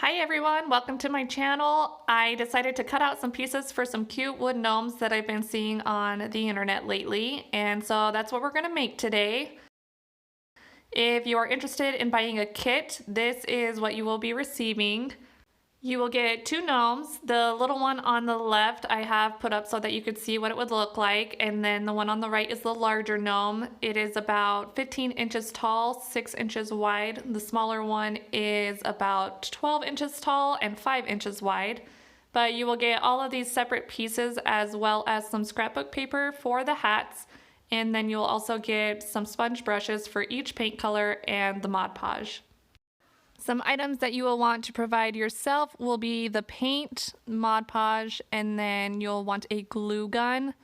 Hi everyone, welcome to my channel. I decided to cut out some pieces for some cute wood gnomes that I've been seeing on the internet lately, and so that's what we're going to make today. If you are interested in buying a kit, this is what you will be receiving. You will get two gnomes. The little one on the left I have put up so that you could see what it would look like, and then the one on the right is the larger gnome. It is about 15 inches tall, 6 inches wide. The smaller one is about 12 inches tall and 5 inches wide. But you will get all of these separate pieces as well as some scrapbook paper for the hats, and then you'll also get some sponge brushes for each paint color and the Mod Podge. Some items that you will want to provide yourself will be the paint, Mod Podge, and then you'll want a glue gun,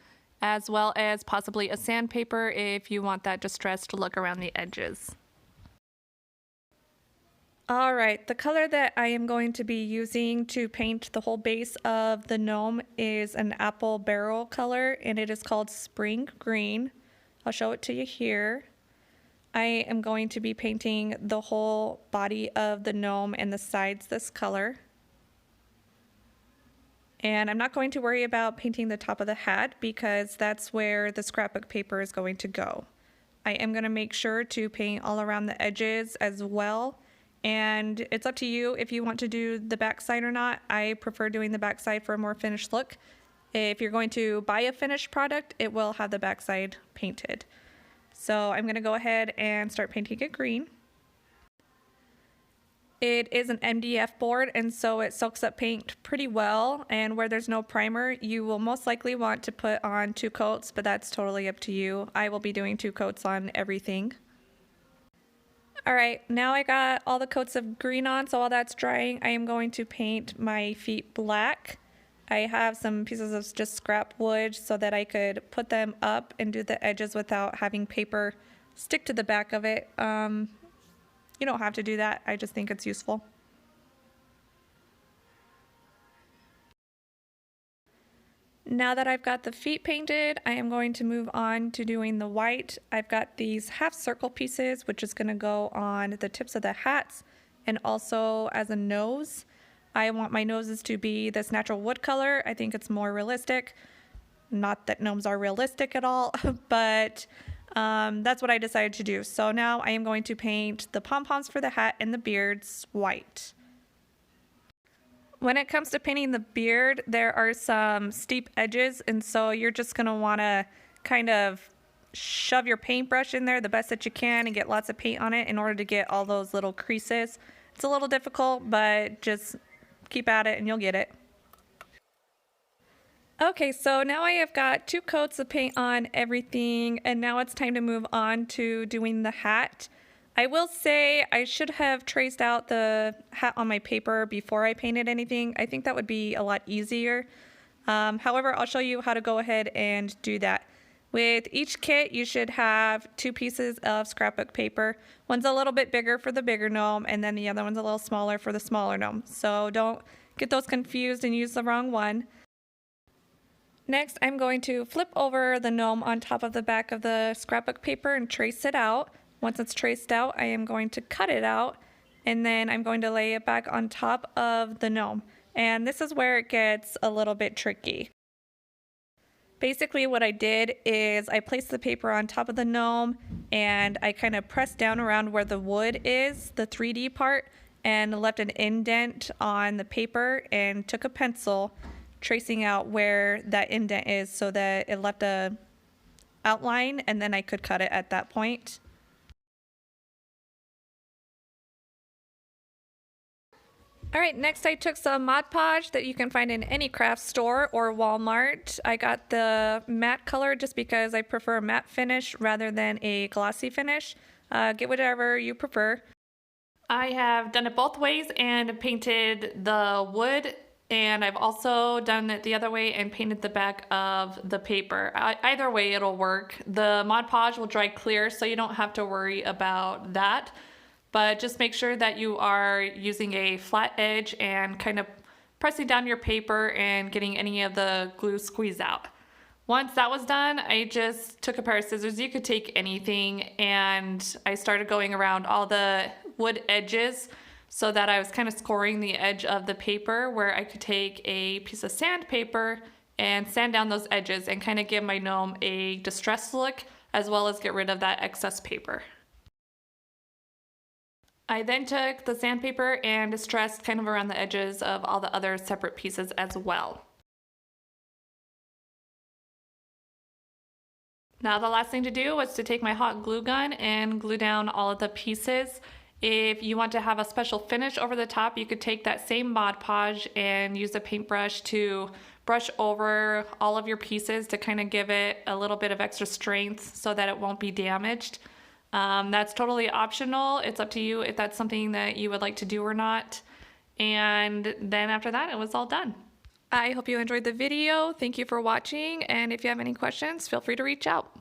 as well as possibly a sandpaper if you want that distressed look around the edges. Alright, the color that I am going to be using to paint the whole base of the gnome is an apple barrel color, and it is called Spring Green. I'll show it to you here. I am going to be painting the whole body of the gnome and the sides this color. And I'm not going to worry about painting the top of the hat because that's where the scrapbook paper is going to go. I am going to make sure to paint all around the edges as well. And it's up to you if you want to do the backside or not. I prefer doing the backside for a more finished look. If you're going to buy a finished product, it will have the backside painted. So I'm going to go ahead and start painting it green. It is an MDF board, and so it soaks up paint pretty well, and where there's no primer you will most likely want to put on 2 coats, but that's totally up to you. I will be doing 2 coats on everything. Alright, now I got all the coats of green on, so while that's drying I am going to paint my feet black. I have some pieces of just scrap wood so that I could put them up and do the edges without having paper stick to the back of it. You don't have to do that, I just think it's useful. Now that I've got the feet painted, I am going to move on to doing the white. I've got these half circle pieces, which is going to go on the tips of the hats and also as a nose. I want my noses to be this natural wood color. I think it's more realistic. Not that gnomes are realistic at all, but that's what I decided to do. So now I am going to paint the pom-poms for the hat and the beards white. When it comes to painting the beard, there are some steep edges, and so you're just going to want to kind of shove your paintbrush in there the best that you can and get lots of paint on it in order to get all those little creases. It's a little difficult, but just keep at it and you'll get it. Okay, so now I have got 2 coats of paint on everything, and now it's time to move on to doing the hat. I will say I should have traced out the hat on my paper before I painted anything. I think that would be a lot easier. However, I'll show you how to go ahead and do that. With each kit, you should have 2 pieces of scrapbook paper. One's a little bit bigger for the bigger gnome, and then the other one's a little smaller for the smaller gnome. So don't get those confused and use the wrong one. Next, I'm going to flip over the gnome on top of the back of the scrapbook paper and trace it out. Once it's traced out, I am going to cut it out, and then I'm going to lay it back on top of the gnome. And this is where it gets a little bit tricky. Basically what I did is I placed the paper on top of the gnome and I kind of pressed down around where the wood is, the 3D part, and left an indent on the paper and took a pencil tracing out where that indent is so that it left a outline, and then I could cut it at that point. Alright, next I took some Mod Podge that you can find in any craft store or Walmart. I got the matte color just because I prefer a matte finish rather than a glossy finish. Get whatever you prefer. I have done it both ways and painted the wood, and I've also done it the other way and painted the back of the paper. Either way it'll work. The Mod Podge will dry clear, so you don't have to worry about that. But just make sure that you are using a flat edge and kind of pressing down your paper and getting any of the glue squeezed out. Once that was done, I just took a pair of scissors. You could take anything, and I started going around all the wood edges so that I was kind of scoring the edge of the paper where I could take a piece of sandpaper and sand down those edges and kind of give my gnome a distressed look, as well as get rid of that excess paper. I then took the sandpaper and distressed kind of around the edges of all the other separate pieces as well. Now the last thing to do was to take my hot glue gun and glue down all of the pieces. If you want to have a special finish over the top, you could take that same Mod Podge and use a paintbrush to brush over all of your pieces to kind of give it a little bit of extra strength so that it won't be damaged. That's totally optional. It's up to you if that's something that you would like to do or not. And then after that, it was all done. I hope you enjoyed the video. Thank you for watching, and if you have any questions, feel free to reach out.